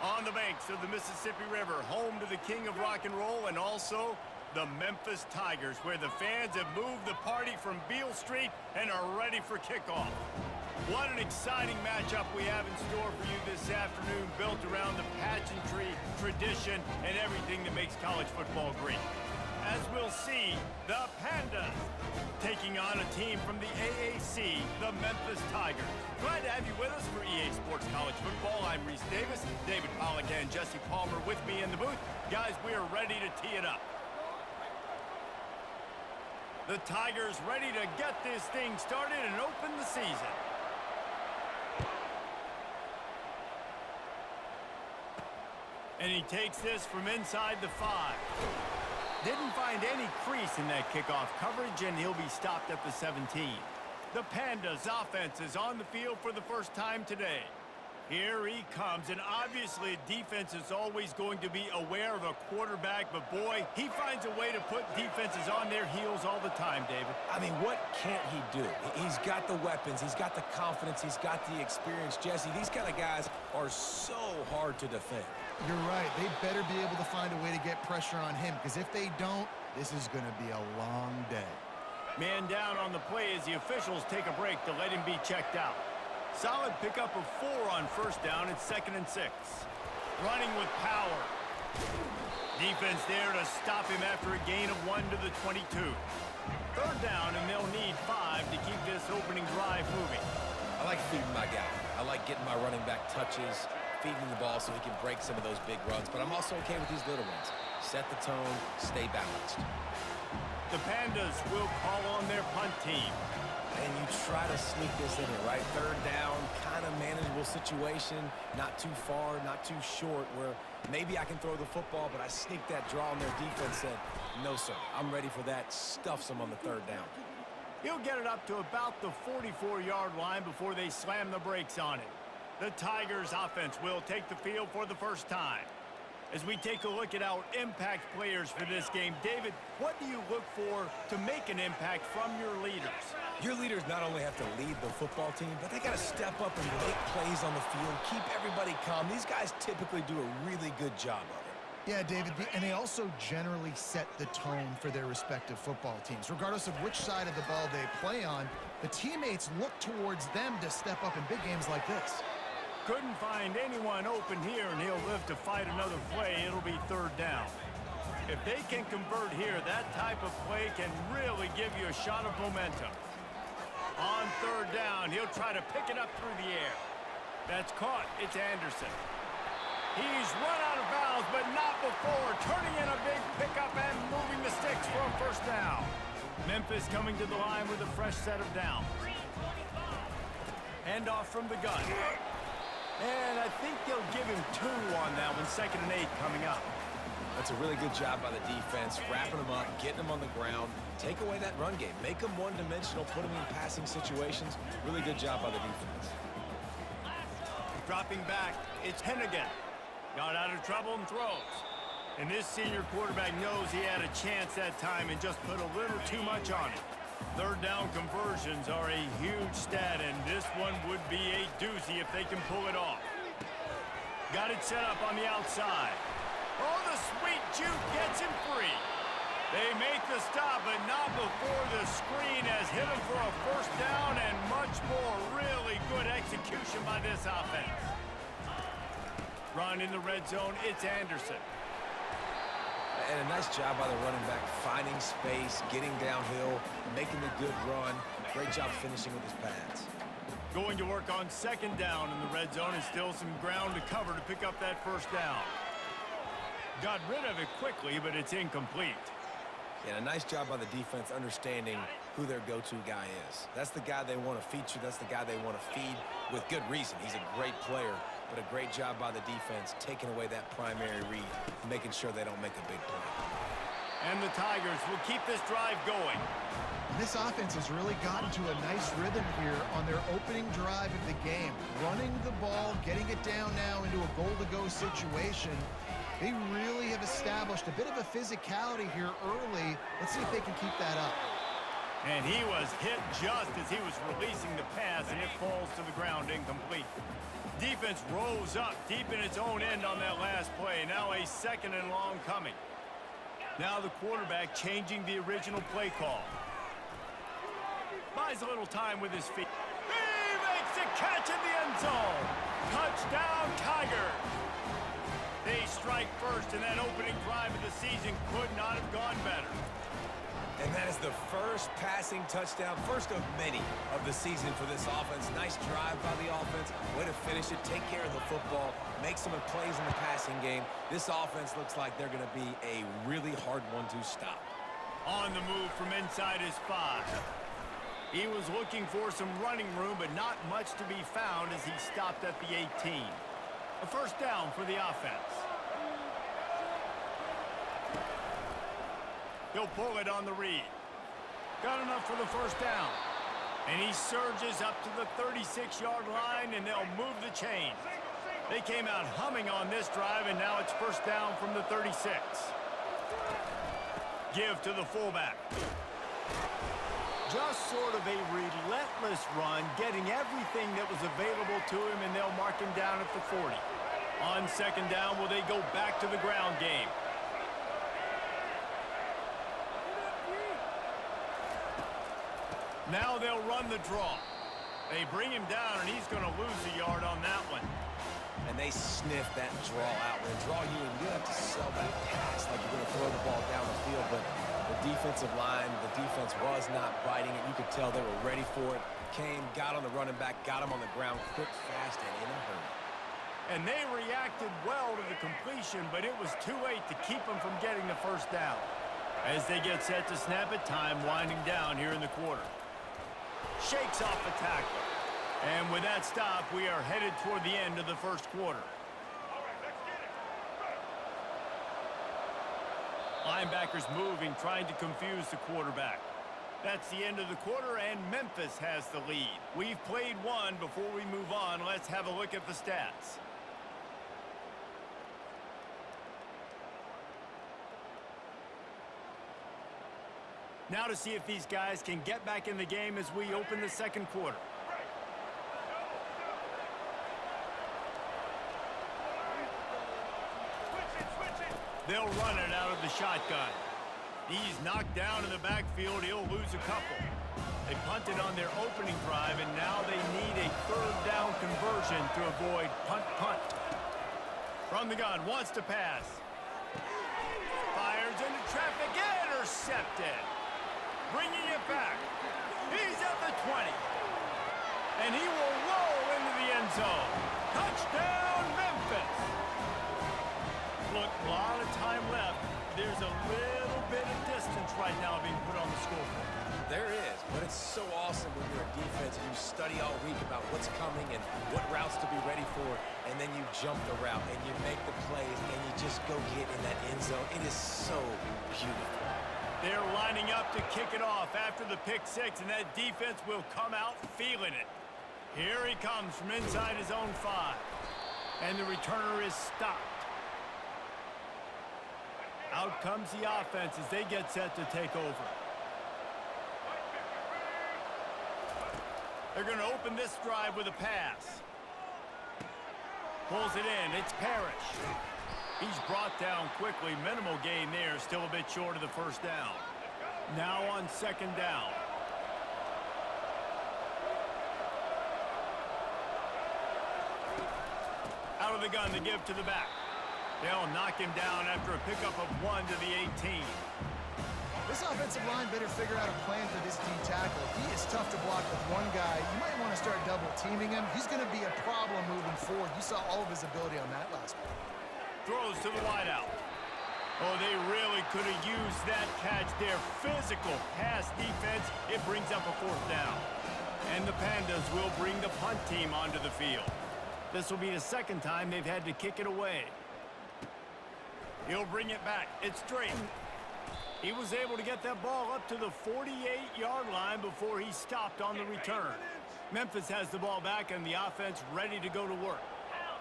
On the banks of the Mississippi River, home to the king of rock and roll and also the Memphis Tigers, where the fans have moved the party from Beale Street and are ready for kickoff. What an exciting matchup we have in store for you this afternoon, built around the pageantry, tradition, and everything that makes college football great. As we'll see, the Pandas taking on a team from the AAC, the Memphis Tigers. Glad to have you with us for EA Sports College Football. I'm Reese Davis, David Pollack and Jesse Palmer with me in the booth. Guys, we are ready to tee it up. The Tigers ready to get this thing started and open the season. And he takes this from inside the 5. Didn't find any crease in that kickoff coverage, and he'll be stopped at the 17. The Pandas offense is on the field for the first time today. Here he comes, and obviously defense is always going to be aware of a quarterback, but boy, he finds a way to put defenses on their heels all the time, David. I mean, what can't he do? He's got the weapons, he's got the confidence, he's got the experience. Jesse, these kind of guys are so hard to defend. You're right. They better be able to find a way to get pressure on him, because if they don't, this is going to be a long day. Man down on the play as the officials take a break to let him be checked out. Solid pickup of 4 on first down. It's 2nd and 6. Running with power. Defense there to stop him after a gain of 1 to the 22. 3rd down, and they'll need 5 to keep this opening drive moving. I like feeding my guy. I like getting my running back touches, feeding the ball so he can break some of those big runs, but I'm also okay with these little ones. Set the tone, stay balanced. The Pandas will call on their punt team. And you try to sneak this in here, right? 3rd down, kind of manageable situation, not too far, not too short, where maybe I can throw the football, but I sneak that draw on their defense said, no, sir, I'm ready for that, stuffs them on the 3rd down. He'll get it up to about the 44-yard line before they slam the brakes on it. The Tigers offense will take the field for the first time. As we take a look at our impact players for this game, David, what do you look for to make an impact from your leaders? Your leaders not only have to lead the football team, but they got to step up and make plays on the field, keep everybody calm. These guys typically do a really good job of it. Yeah, David, and they also generally set the tone for their respective football teams. Regardless of which side of the ball they play on, the teammates look towards them to step up in big games like this. Couldn't find anyone open here, and he'll live to fight another play. It'll be 3rd down. If they can convert here, that type of play can really give you a shot of momentum. On 3rd down, he'll try to pick it up through the air. That's caught. It's Anderson. He's run out of bounds, but not before. Turning in a big pickup and moving the sticks for a 1st down. Memphis coming to the line with a fresh set of downs. Handoff from the gun. And I think they'll give him 2 on that one. 2nd and 8 coming up. That's a really good job by the defense, wrapping them up, getting them on the ground. Take away that run game. Make them one-dimensional, put them in passing situations. Really good job by the defense. Dropping back, it's Hennigan. Got out of trouble and throws. And this senior quarterback knows he had a chance that time and just put a little too much on it. 3rd down conversions are a huge stat, and this one would be a doozy if they can pull it off. Got it set up on the outside. Oh, the sweet juke gets him free. They make the stop, but not before the screen has hit him for a 1st down and much more. Really good execution by this offense. Run in the red zone, it's Anderson. And a nice job by the running back, finding space, getting downhill, making the good run. Great job finishing with his pads. Going to work on 2nd down in the red zone, and still some ground to cover to pick up that 1st down. Got rid of it quickly, but it's incomplete. And a nice job by the defense understanding who their go-to guy is. That's the guy they want to feature. That's the guy they want to feed with good reason. He's a great player, but a great job by the defense taking away that primary read, making sure they don't make a big play. And the Tigers will keep this drive going. And this offense has really gotten to a nice rhythm here on their opening drive of the game. Running the ball, getting it down now into a goal-to-go situation. They really have established a bit of a physicality here early. Let's see if they can keep that up. And he was hit just as he was releasing the pass, and it falls to the ground incomplete. Defense rose up deep in its own end on that last play. Now a 2nd and long coming. Now the quarterback changing the original play call. Buys a little time with his feet. He makes a catch in the end zone. Touchdown, Tigers. They strike first, and that opening drive of the season could not have gone better. And that is the first passing touchdown, first of many of the season for this offense. Nice drive by the offense. Way to finish it, take care of the football, make some plays in the passing game. This offense looks like they're going to be a really hard one to stop. On the move from inside his 5. He was looking for some running room, but not much to be found as he stopped at the 18. A first down for the offense. He'll pull it on the read. Got enough for the first down. And he surges up to the 36-yard line, and they'll move the chains. They came out humming on this drive, and now it's first down from the 36. Give to the fullback. Just sort of a relentless run, getting everything that was available to him, and they'll mark him down at the 40. On 2nd down, will they go back to the ground game? Now they'll run the draw. They bring him down, and he's going to lose a yard on that one. And they sniff that draw out. When they draw you in, you have to sell that pass like you're going to throw the ball down the field. But the defensive line, the defense was not biting it. You could tell they were ready for it. Came, got on the running back, got him on the ground quick, fast, and in a hurry. And they reacted well to the completion, but it was too late to keep them from getting the first down. As they get set to snap it, time winding down here in the quarter. Shakes off the tackle. And with that stop, we are headed toward the end of the first quarter. Linebackers moving, trying to confuse the quarterback. That's the end of the quarter, and Memphis has the lead. We've played one. Before we move on, let's have a look at the stats. Now to see if these guys can get back in the game as we open the second quarter. They'll run it out of the shotgun. He's knocked down in the backfield. He'll lose a couple. They punted on their opening drive, and now they need a 3rd down conversion to avoid punt. From the gun, wants to pass. Fires into traffic, intercepted. Bringing it back. He's at the 20. And he will roll into the end zone. Touchdown, Memphis. Look, a lot of time left. There's a little bit of distance right now being put on the scoreboard. There is, but it's so awesome when you're a defense and you study all week about what's coming and what routes to be ready for, and then you jump the route and you make the plays and you just go get in that end zone. It is so beautiful. They're lining up to kick it off after the pick 6, and that defense will come out feeling it. Here he comes from inside his own 5. And the returner is stopped. Out comes the offense as they get set to take over. They're going to open this drive with a pass. Pulls it in. It's Parrish. He's brought down quickly. Minimal gain there. Still a bit short of the first down. Now on 2nd down. Out of the gun to give to the back. They'll knock him down after a pickup of 1 to the 18. This offensive line better figure out a plan for this D tackle. He is tough to block with one guy. You might want to start double teaming him. He's going to be a problem moving forward. You saw all of his ability on that last one. Throws to the wideout. Oh, they really could have used that catch. Their physical pass defense, it brings up a 4th down. And the Pandas will bring the punt team onto the field. This will be the 2nd time they've had to kick it away. He'll bring it back. It's straight. He was able to get that ball up to the 48-yard line before he stopped on the return. Memphis has the ball back and the offense ready to go to work.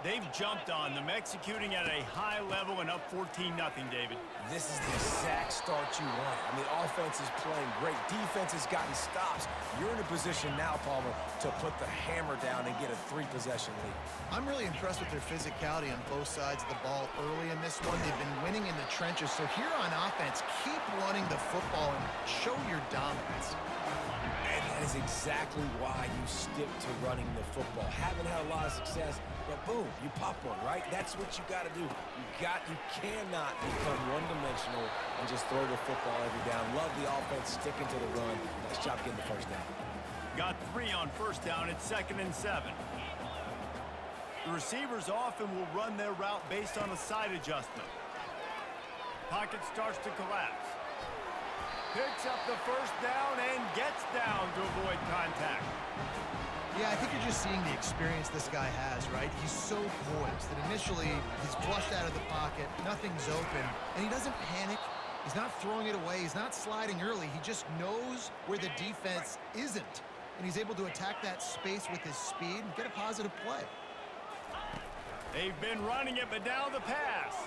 They've jumped on them, executing at a high level and up 14-0, David. This is the exact start you want. I mean, offense is playing great. Defense has gotten stops. You're in a position now, Palmer, to put the hammer down and get a 3-possession lead. I'm really impressed with their physicality on both sides of the ball early in this one. They've been winning in the trenches. So here on offense, keep running the football and show your dominance. And that is exactly why you stick to running the football. Haven't had a lot of success, but boom, you pop one, right? That's what you got to do. You cannot become one-dimensional and just throw the football every down. Love the offense, sticking to the run. Nice job getting the first down. Got 3 on first down. It's 2nd and 7. The receivers often will run their route based on a side adjustment. Pocket starts to collapse. Picks up the first down and gets down to avoid contact. Yeah, I think you're just seeing the experience this guy has, right? He's so poised that initially he's flushed out of the pocket, nothing's open, and he doesn't panic. He's not throwing it away. He's not sliding early. He just knows where the defense isn't, and he's able to attack that space with his speed and get a positive play. They've been running it, but now the pass.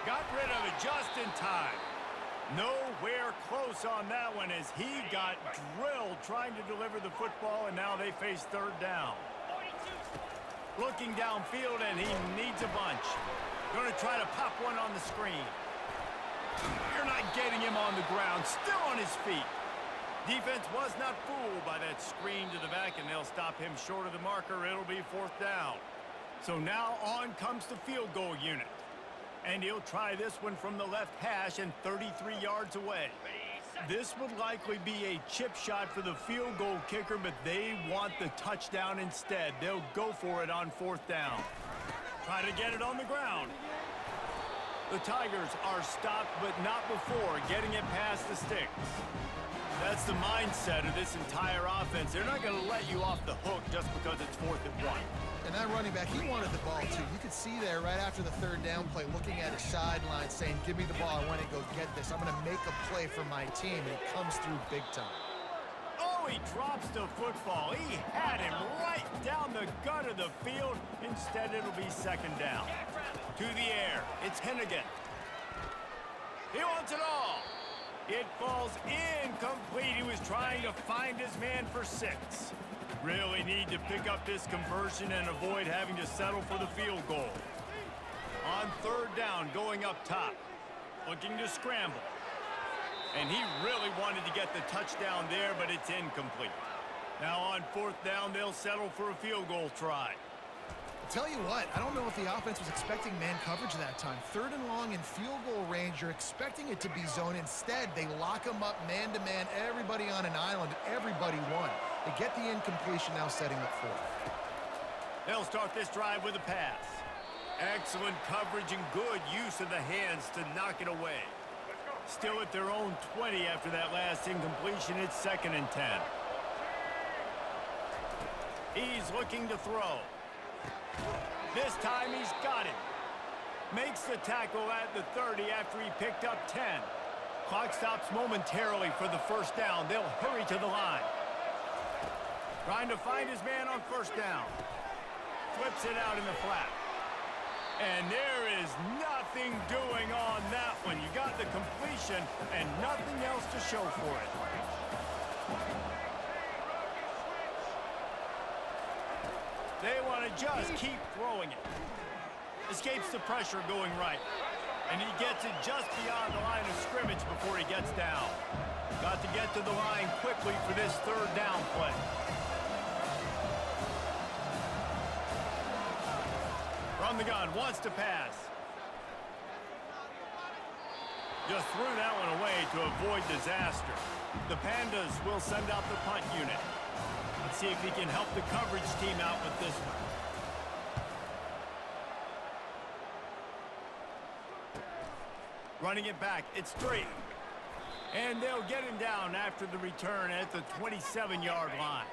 Got rid of it just in time. Nowhere close on that one as he got drilled trying to deliver the football, and now they face 3rd down. Looking downfield, and he needs a bunch. Going to try to pop one on the screen. You're not getting him on the ground, still on his feet. Defense was not fooled by that screen to the back, and they'll stop him short of the marker. It'll be 4th down. So now on comes the field goal unit. And he'll try this one from the left hash and 33 yards away. This would likely be a chip shot for the field goal kicker, but they want the touchdown instead. They'll go for it on 4th down. Try to get it on the ground. The Tigers are stopped, but not before getting it past the sticks. That's the mindset of this entire offense. They're not going to let you off the hook just because it's 4th and 1. And that running back, he wanted the ball too. You could see there right after the 3rd down play, looking at his sideline, saying, give me the ball, I want to go get this. I'm going to make a play for my team, and he comes through big time. Oh, he drops the football. He had him right down the gut of the field. Instead, it'll be 2nd down. To the air, it's Hennigan. He wants it all. It falls incomplete. He was trying to find his man for 6. Really need to pick up this conversion and avoid having to settle for the field goal. On 3rd down, going up top. Looking to scramble. And he really wanted to get the touchdown there, but it's incomplete. Now on 4th down, they'll settle for a field goal try. I'll tell you what, I don't know if the offense was expecting man coverage that time. 3rd and long in field goal range, you're expecting it to be zone. Instead, they lock them up man-to-man, everybody on an island, everybody won. They get the incompletion, now setting up 4th. They'll start this drive with a pass. Excellent coverage and good use of the hands to knock it away. Still at their own 20 after that last incompletion. It's 2nd and 10. He's looking to throw. This time he's got it. Makes the tackle at the 30 after he picked up 10. Clock stops momentarily for the 1st down. They'll hurry to the line. Trying to find his man on 1st down. Flips it out in the flat. And there is nothing doing on that one. You got the completion and nothing else to show for it. They want to just keep throwing it. Escapes the pressure going right. And he gets it just beyond the line of scrimmage before he gets down. Got to get to the line quickly for this 3rd down play. From the gun, wants to pass. Just threw that one away to avoid disaster. The Pandas will send out the punt unit. Let's see if he can help the coverage team out with this one. Running it back, it's 3. And they'll get him down after the return at the 27-yard line.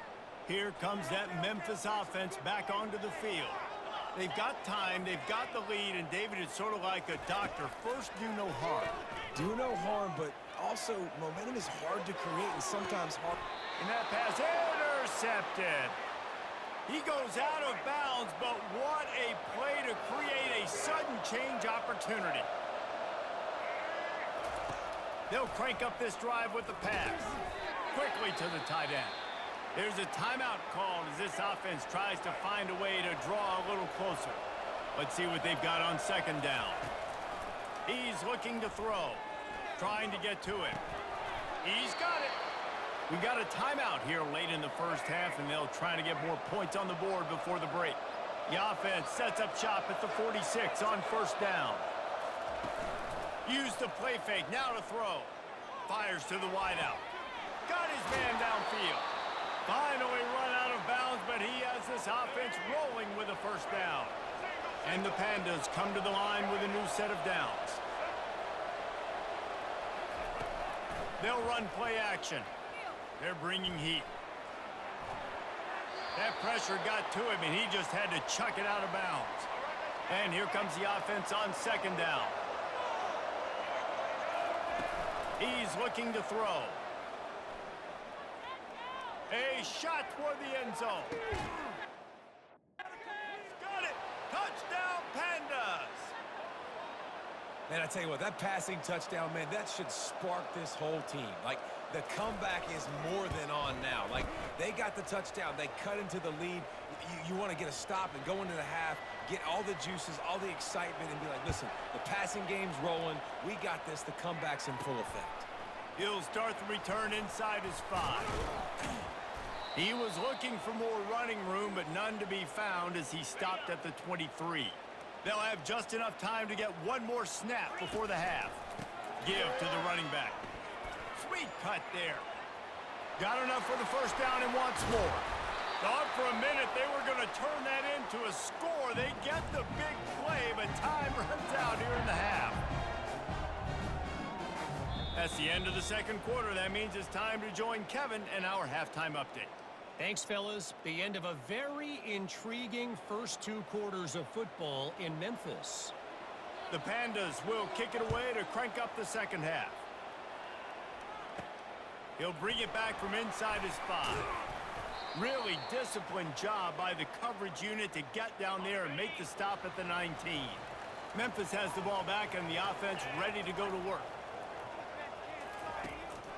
Here comes that Memphis offense back onto the field. They've got time, they've got the lead, and David is sort of like a doctor. First, do no harm. Do no harm, but also momentum is hard to create and sometimes hard. And that pass intercepted. He goes out of bounds, but what a play to create a sudden change opportunity. They'll crank up this drive with the pass. Quickly to the tight end. There's a timeout called as this offense tries to find a way to draw a little closer. Let's see what they've got on second down. He's looking to throw. Trying to get to it. He's got it. We got a timeout here late in the first half, and they'll try to get more points on the board before the break. The offense sets up shop at the 46 on first down. Use the play fake, now to throw. Fires to the wideout. Got his man downfield. Finally run out of bounds, but he has this offense rolling with a first down. And the Pandas come to the line with a new set of downs. They'll run play action. They're bringing heat. That pressure got to him, and he just had to chuck it out of bounds. And here comes the offense on second down. He's looking to throw. A shot toward the end zone. Got it. Touchdown, Pandas. Man, I tell you what, that passing touchdown, man, that should spark this whole team. Like, the comeback is more than on now. Like, they got the touchdown. They cut into the lead. You want to get a stop and go into the half, get all the juices, all the excitement, and be like, listen, the passing game's rolling. We got this. The comeback's in full effect. He'll start the return inside his 5. He was looking for more running room, but none to be found as he stopped at the 23. They'll have just enough time to get one more snap before the half. Give to the running back. Sweet cut there. Got enough for the first down and wants more. Thought for a minute they were going to turn that into a score. They get the big play, but time runs out here in the half. That's the end of the second quarter. That means it's time to join Kevin and our halftime update. Thanks, fellas. The end of a very intriguing first 2 quarters of football in Memphis. The Pandas will kick it away to crank up the second half. He'll bring it back from inside his 5. Really disciplined job by the coverage unit to get down there and make the stop at the 19. Memphis has the ball back and the offense ready to go to work.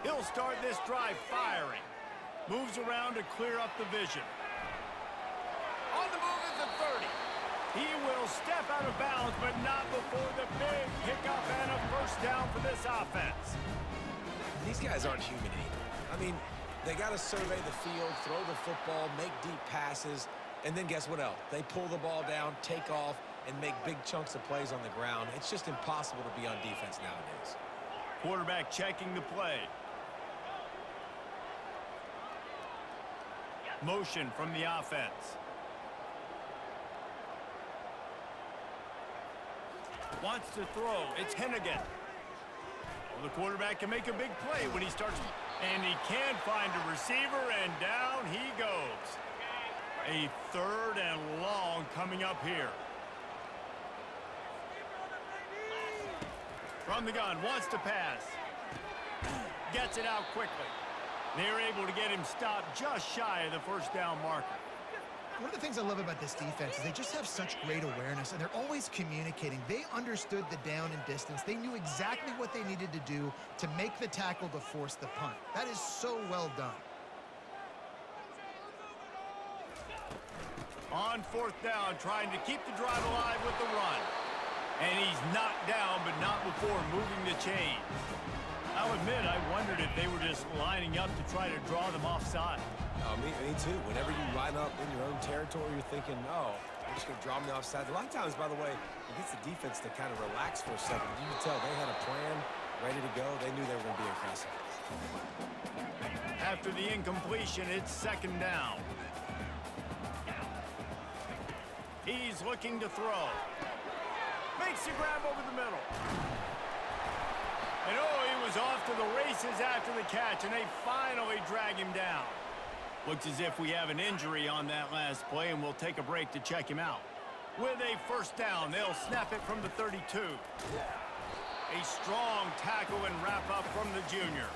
He'll start this drive firing. Moves around to clear up the vision. On the move at the 30. He will step out of bounds, but not before the big pickup and a first down for this offense. These guys aren't human either. I mean, they got to survey the field, throw the football, make deep passes, and then guess what else? They pull the ball down, take off, and make big chunks of plays on the ground. It's just impossible to be on defense nowadays. Quarterback checking the play. Motion from the offense. Wants to throw. It's Hennigan. Well, the quarterback can make a big play when he starts. And he can find a receiver, and down he goes. A 3rd and long coming up here. From the gun, wants to pass. Gets it out quickly. They're able to get him stopped just shy of the first down marker. One of the things I love about this defense is they just have such great awareness, and they're always communicating. They understood the down and distance. They knew exactly what they needed to do to make the tackle to force the punt. That is so well done. On 4th down, trying to keep the drive alive with the run. And he's knocked down, but not before moving the chains. I'll admit, I wondered if they were just lining up to try to draw them offside. Me too. Whenever you line up in your own territory, you're thinking, oh, they're just going to draw me offside. A lot of times, by the way, it gets the defense to kind of relax for a second. You can tell they had a plan, ready to go. They knew they were going to be aggressive. After the incompletion, it's 2nd down. He's looking to throw. Makes the grab over the middle. And oh, he was off to the races after the catch, and they finally drag him down. Looks as if we have an injury on that last play, and we'll take a break to check him out. With a first down, they'll snap it from the 32. A strong tackle and wrap up from the junior.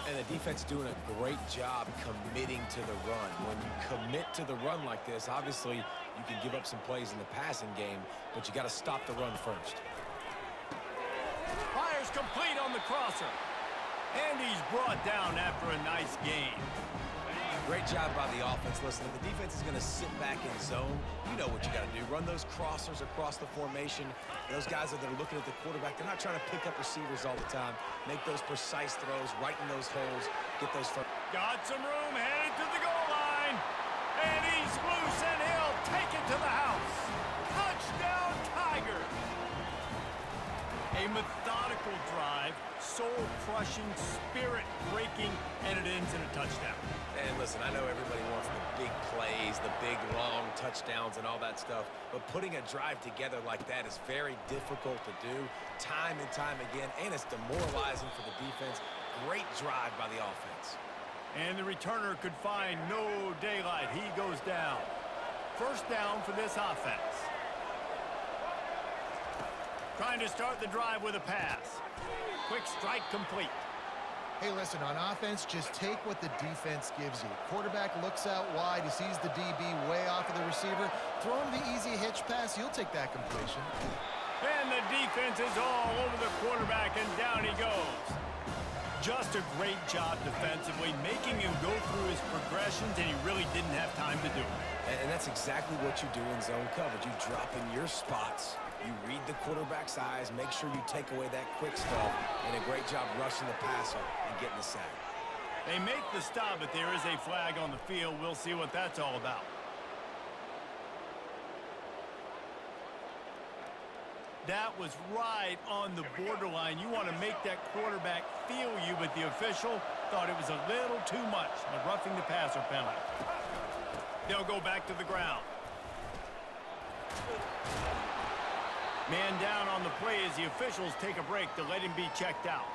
And the defense doing a great job committing to the run. When you commit to the run like this, obviously you can give up some plays in the passing game, but you got to stop the run first. Fires complete on the crosser. And he's brought down after a nice gain. Great job by the offense. Listen, if the defense is going to sit back in zone, you know what you got to do. Run those crossers across the formation. Those guys that are looking at the quarterback, they're not trying to pick up receivers all the time. Make those precise throws, right in those holes, get those first. Got some room, headed to the goal line. And he's loose, and he'll take it to the house. Touchdown, Tigers. A methodical drive, soul-crushing, spirit-breaking, and it ends in a touchdown. And listen, I know everybody wants the big plays, the big, long touchdowns and all that stuff, but putting a drive together like that is very difficult to do time and time again, and it's demoralizing for the defense. Great drive by the offense. And the returner could find no daylight. He goes down. First down for this offense. Trying to start the drive with a pass. Quick strike complete. Hey, listen, on offense, just take what the defense gives you. Quarterback looks out wide. He sees the DB way off of the receiver. Throw him the easy hitch pass. You'll take that completion. And the defense is all over the quarterback, and down he goes. Just a great job defensively, making him go through his progressions, and he really didn't have time to do it. And that's exactly what you do in zone coverage. You drop in your spots. You read the quarterback's eyes, make sure you take away that quick stuff, and a great job rushing the passer and getting the sack. They make the stop, but there is a flag on the field. We'll see what that's all about. That was right on the borderline. You want to make that quarterback feel you, but the official thought it was a little too much. The roughing the passer penalty. They'll go back to the ground. Man down on the play as the officials take a break to let him be checked out.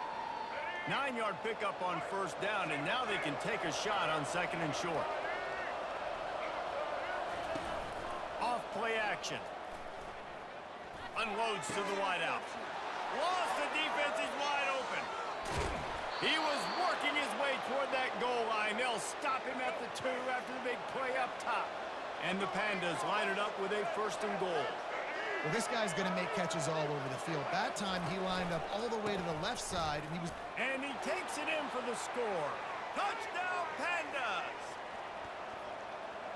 9-yard pickup on first down, and now they can take a shot on second and short. Off play action. Unloads to the wideout. Lost, the defense is wide open. He was working his way toward that goal line. They'll stop him at the 2 after the big play up top. And the Pandas line it up with a first and goal. Well, this guy's going to make catches all over the field. That time, he lined up all the way to the left side, and he was... And he takes it in for the score. Touchdown, Pandas!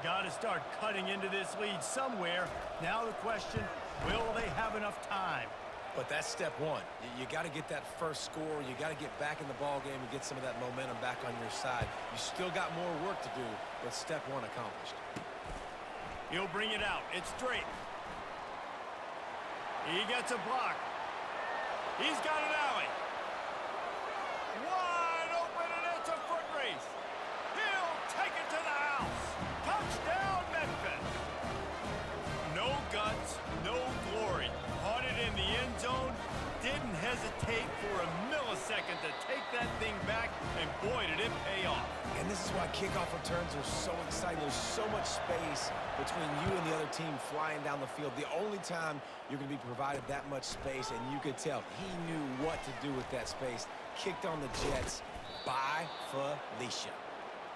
Got to start cutting into this lead somewhere. Now the question, will they have enough time? But that's step one. You got to get that first score. You got to get back in the ball game and get some of that momentum back on your side. You still got more work to do, but step one accomplished. He'll bring it out. It's straight. He gets a block. He's got an alley. Wide open, and it's a foot race. He'll take it to the house. Touchdown, Memphis. No guts, no glory. Caught it in the end zone. Didn't hesitate for a millisecond to take that thing back, and boy, did it pay off. And this is why kickoff returns are so exciting. There's so much space between you and the other team flying down the field. The only time you're going to be provided that much space, and you could tell he knew what to do with that space. Kicked on the Jets by Felicia.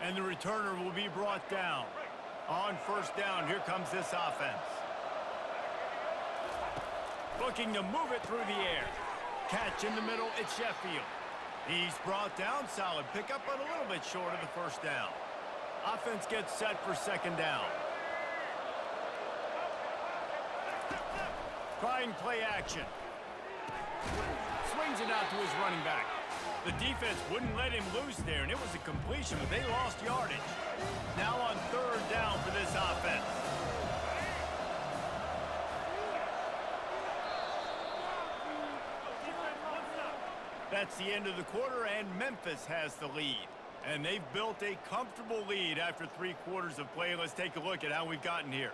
And the returner will be brought down. On first down, here comes this offense. Looking to move it through the air. Catch in the middle, it's Sheffield. He's brought down, solid pickup, but a little bit short of the first down. Offense gets set for second down. Trying play action. Swings it out to his running back. The defense wouldn't let him loose there, and it was a completion, but they lost yardage. Now on third down for this offense. That's the end of the quarter, and Memphis has the lead. And they've built a comfortable lead after 3 quarters of play. Let's take a look at how we've gotten here.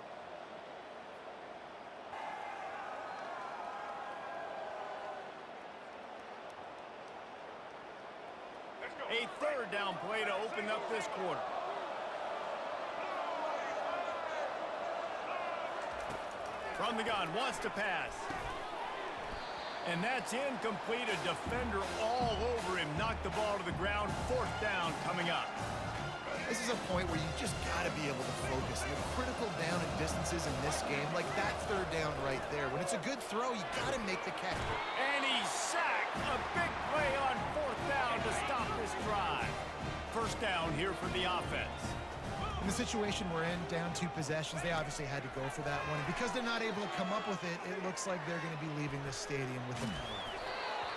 A third down play to open up this quarter. From the gun, wants to pass. And that's incomplete. A defender all over him. Knocked the ball to the ground. 4th down coming up. This is a point where you just got to be able to focus. And the critical down and distances in this game, like that 3rd down right there. When it's a good throw, you got to make the catch. And he's sacked. A big play on 4th down to stop this drive. 1st down here for the offense. In the situation we're in, down 2 possessions, they obviously had to go for that one. And because they're not able to come up with it, it looks like they're going to be leaving the stadium with a penalty.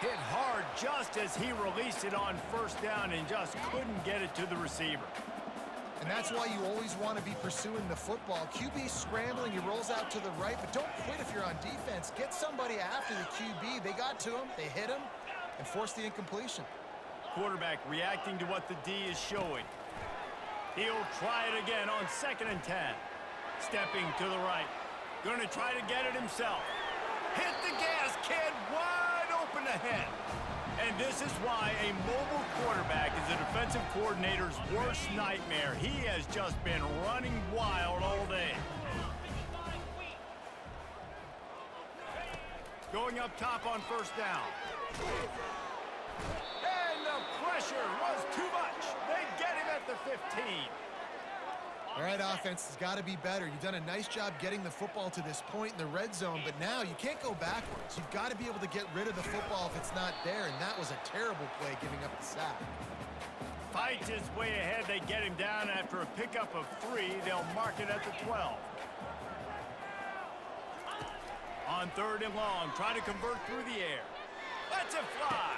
Hit hard just as he released it on 1st down and just couldn't get it to the receiver. And that's why you always want to be pursuing the football. QB scrambling, he rolls out to the right, but don't quit if you're on defense. Get somebody after the QB. They got to him, they hit him, and forced the incompletion. Quarterback reacting to what the D is showing. He'll try it again on 2nd and 10. Stepping to the right. Going to try to get it himself. Hit the gas, kid. Wide open ahead. And this is why a mobile quarterback is a defensive coordinator's worst nightmare. He has just been running wild all day. Going up top on 1st down. And the pressure was too much. They get him at the 15. All right, offense has got to be better. You've done a nice job getting the football to this point in the red zone, but now you can't go backwards. You've got to be able to get rid of the football if it's not there, and that was a terrible play giving up the sack. Fights his way ahead. They get him down after a pickup of 3. They'll mark it at the 12. On 3rd and long, try to convert through the air. Lets it fly.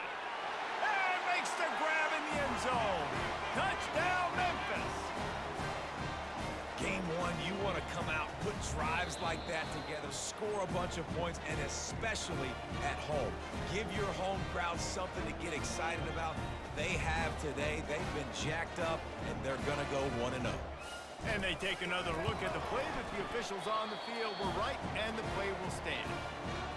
And makes the grab in the end zone. Touchdown, Memphis. Game 1, you want to come out, put drives like that together, score a bunch of points, and especially at home. Give your home crowd something to get excited about. They have today. They've been jacked up, and they're going to go 1-0. And they take another look at the play, but the officials on the field were right, and the play will stand.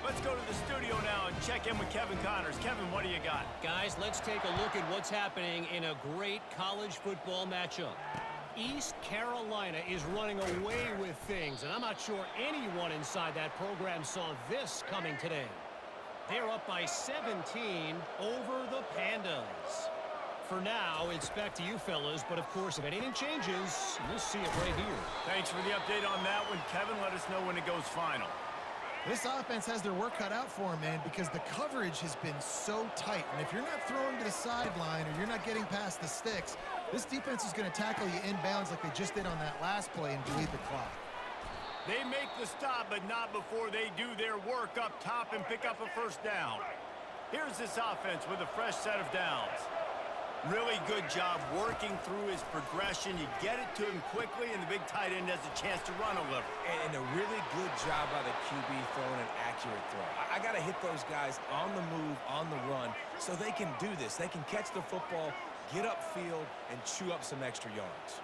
Let's go to the studio now and check in with Kevin Connors. Kevin, what do you got? Guys, let's take a look at what's happening in a great college football matchup. East Carolina is running away with things, and I'm not sure anyone inside that program saw this coming today. They're up by 17 over the Pandas. For now, it's back to you fellas, but of course, if anything changes, you'll see it right here. Thanks for the update on that one, Kevin. Let us know when it goes final. This offense has their work cut out for them, man, because the coverage has been so tight. And if you're not throwing to the sideline or you're not getting past the sticks, this defense is going to tackle you inbounds like they just did on that last play and bleed the clock. They make the stop, but not before they do their work up top and pick up a 1st down. Here's this offense with a fresh set of downs. Really good job working through his progression. You get it to him quickly, and the big tight end has a chance to run a little. And a really good job by the QB throwing an accurate throw. I got to hit those guys on the move, on the run, so they can do this. They can catch the football, get upfield, and chew up some extra yards.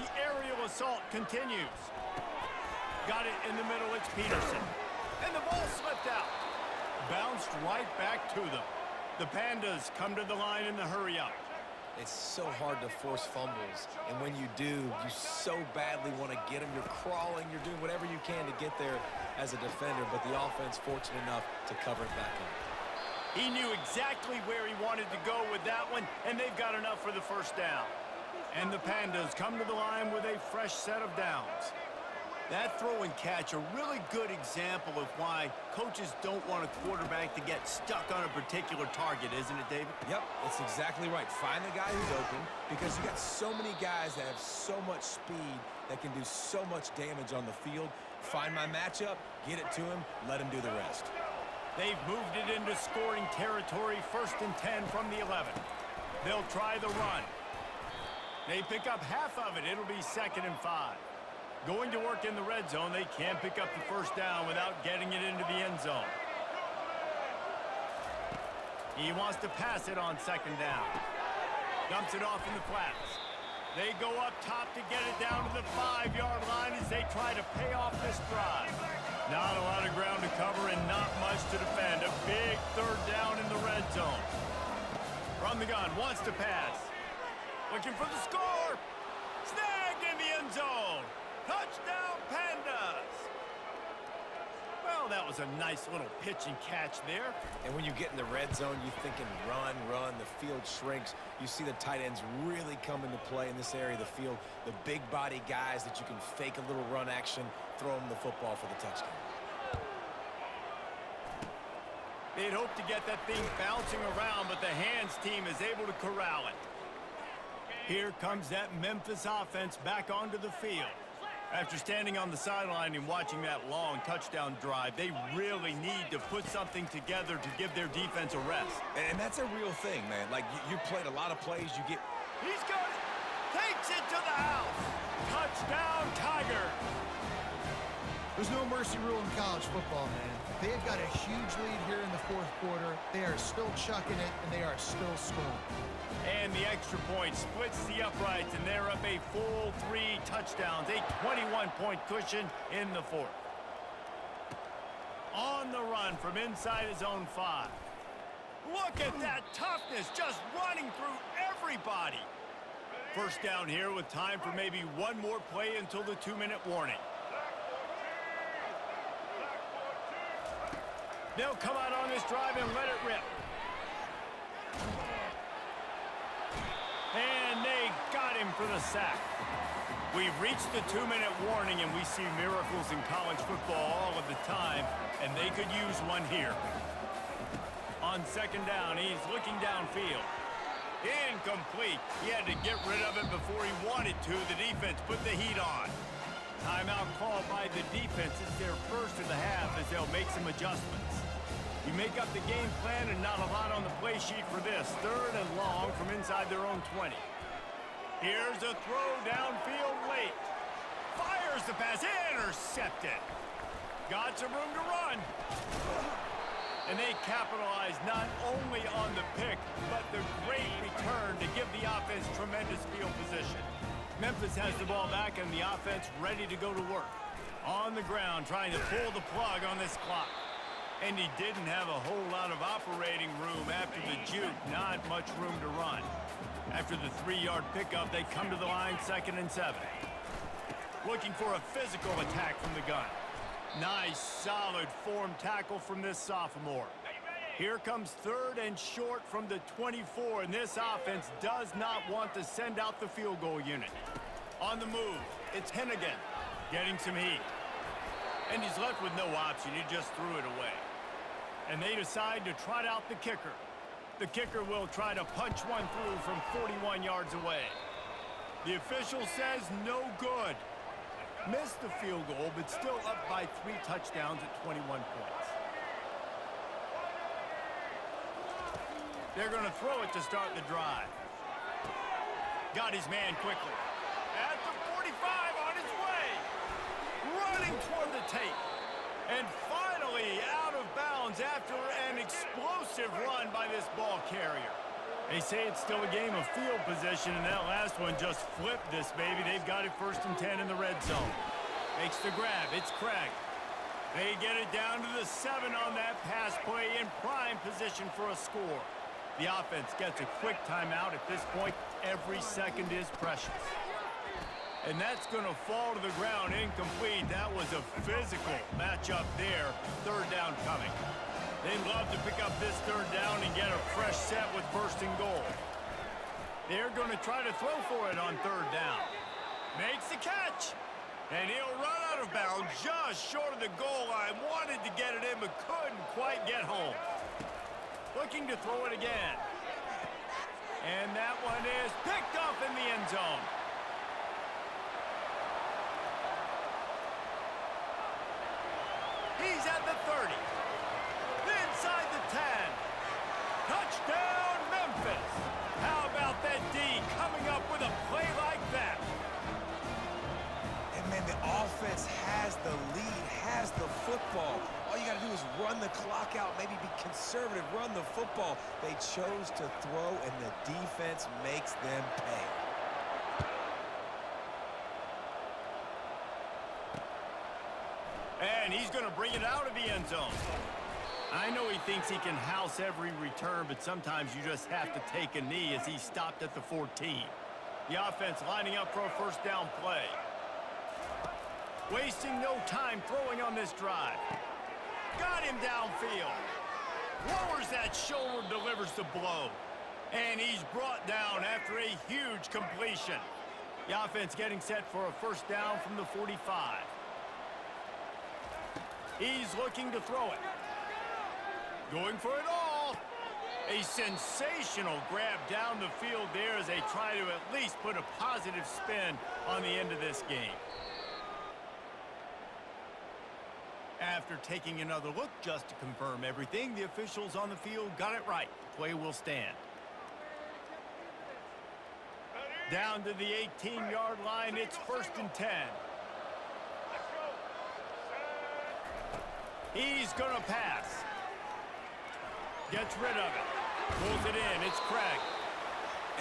The aerial assault continues. Got it in the middle. It's Peterson. And the ball slipped out. Bounced right back to them. The Pandas come to the line in the hurry-up. It's so hard to force fumbles, and when you do, you so badly want to get them. You're crawling, you're doing whatever you can to get there as a defender, but the offense fortunate enough to cover it back up. He knew exactly where he wanted to go with that one, and they've got enough for the 1st down. And the Pandas come to the line with a fresh set of downs. That throw and catch, a really good example of why coaches don't want a quarterback to get stuck on a particular target, isn't it, David? Yep, that's exactly right. Find the guy who's open, because you got so many guys that have so much speed that can do so much damage on the field. Find my matchup, get it to him, let him do the rest. They've moved it into scoring territory, 1st and 10 from the 11. They'll try the run. They pick up half of it. It'll be 2nd and 5. Going to work in the red zone, they can't pick up the 1st down without getting it into the end zone. He wants to pass it on 2nd down. Dumps it off in the flats. They go up top to get it down to the 5-yard line as they try to pay off this drive. Not a lot of ground to cover and not much to defend. A big 3rd down in the red zone. From the gun, wants to pass. Looking for the score. Snagged in the end zone. Touchdown, Pandas! Well, that was a nice little pitch and catch there. And when you get in the red zone, you're thinking run, run. The field shrinks. You see the tight ends really come into play in this area of the field. The big body guys that you can fake a little run action, throw them the football for the touchdown. They'd hope to get that thing bouncing around, but the hands team is able to corral it. Here comes that Memphis offense back onto the field. After standing on the sideline and watching that long touchdown drive, they really need to put something together to give their defense a rest. And that's a real thing, man. Like, you played a lot of plays. You get... He's got it. Takes it to the house. Touchdown, Tigers. There's no mercy rule in college football, man. They have got a huge lead here in the fourth quarter. They are still chucking it, and they are still scoring. And the extra point splits the uprights, and they're up a full 3 touchdowns, a 21-point cushion in the fourth. On the run from inside his own 5. Look at that toughness, just running through everybody. First down here with time for maybe one more play until the 2-minute warning. They'll come out on this drive and let it rip. And they got him for the sack. We've reached the 2-minute warning, and we see miracles in college football all of the time, and they could use one here. On second down, he's looking downfield. Incomplete. He had to get rid of it before he wanted to. The defense put the heat on. Timeout called by the defense. It's their first of the half as they'll make some adjustments. You make up the game plan and not a lot on the play sheet for this. 3rd and long from inside their own 20. Here's a throw downfield late. Fires the pass. Intercepted. Got some room to run. And they capitalize not only on the pick, but the great return to give the offense tremendous field position. Memphis has the ball back and the offense ready to go to work. On the ground, trying to pull the plug on this clock. And he didn't have a whole lot of operating room after the juke. Not much room to run. After the 3-yard pickup, they come to the line 2nd and 7. Looking for a physical attack from the gun. Nice, solid form tackle from this sophomore. Here comes 3rd and short from the 24, and this offense does not want to send out the field goal unit. On the move, it's Hennigan getting some heat. And he's left with no option. He just threw it away. And they decide to trot out the kicker. The kicker will try to punch one through from 41 yards away. The official says no good. Missed the field goal, but still up by 3 touchdowns at 21 points. They're going to throw it to start the drive. Got his man quickly. At the 45, on his way. Running toward the tape. And finally out of bounds after an explosive run by this ball carrier. They say it's still a game of field position, and that last one just flipped this baby. They've got it 1st and 10 in the red zone. Makes the grab. It's Craig. They get it down to the 7 on that pass play in prime position for a score. The offense gets a quick timeout. At this point, every second is precious. And that's going to fall to the ground incomplete. That was a physical matchup there. 3rd down coming. They'd love to pick up this 3rd down and get a fresh set with 1st and goal. They're going to try to throw for it on 3rd down. Makes the catch. And he'll run out of bounds just short of the goal line. Wanted to get it in, but couldn't quite get home. Looking to throw it again. And that one is picked off in the end zone. He's at the 30. Inside the 10. Touchdown, Memphis. How about that D coming up with a play like that? And, man, the offense has the lead, has the football. All you got to do is run the clock out, maybe be conservative, run the football. They chose to throw, and the defense makes them pay. And he's going to bring it out of the end zone. I know he thinks he can house every return, but sometimes you just have to take a knee as he stopped at the 14. The offense lining up for a 1st down play. Wasting no time throwing on this drive. Got him downfield. Lowers that shoulder, delivers the blow. And he's brought down after a huge completion. The offense getting set for a first down from the 45. He's looking to throw it. Going for it all. A sensational grab down the field there as they try to at least put a positive spin on the end of this game. After taking another look just to confirm everything, the officials on the field got it right. The play will stand. Down to the 18-yard line, it's 1st and 10. He's going to pass. Gets rid of it. Pulls it in. It's Craig.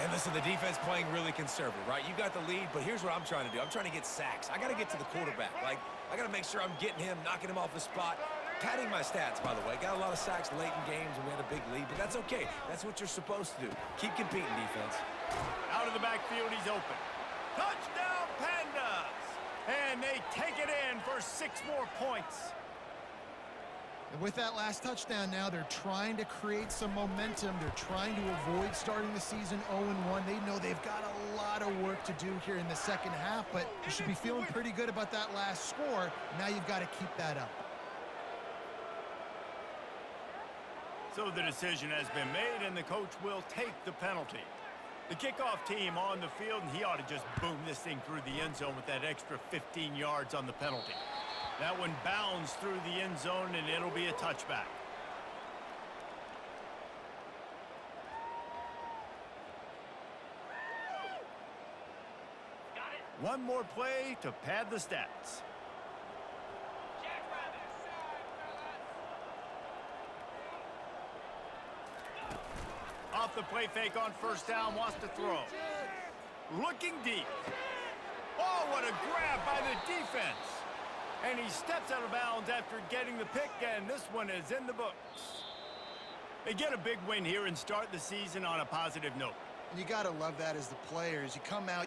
And listen, the defense playing really conservative, right? You got the lead, but here's what I'm trying to do. I'm trying to get sacks. I got to get to the quarterback. Like, I got to make sure I'm getting him, knocking him off the spot. Padding my stats, by the way. Got a lot of sacks late in games when we had a big lead, but that's okay. That's what you're supposed to do. Keep competing, defense. Out of the backfield, he's open. Touchdown, Pandas! And they take it in for 6 more points. And with that last touchdown now, they're trying to create some momentum. They're trying to avoid starting the season 0-1. They know they've got a lot of work to do here in the second half, but you should be feeling pretty good about that last score. Now you've got to keep that up. So the decision has been made, and the coach will take the penalty. The kickoff team on the field, and he ought to just boom this thing through the end zone with that extra 15 yards on the penalty. That one bounds through the end zone, and it'll be a touchback. One more play to pad the stats. Off the play fake on first down, wants to throw. Looking deep. Oh, what a grab by the defense. And he steps out of bounds after getting the pick, and this one is in the books. They get a big win here and start the season on a positive note. And you got to love that as the players. You come out,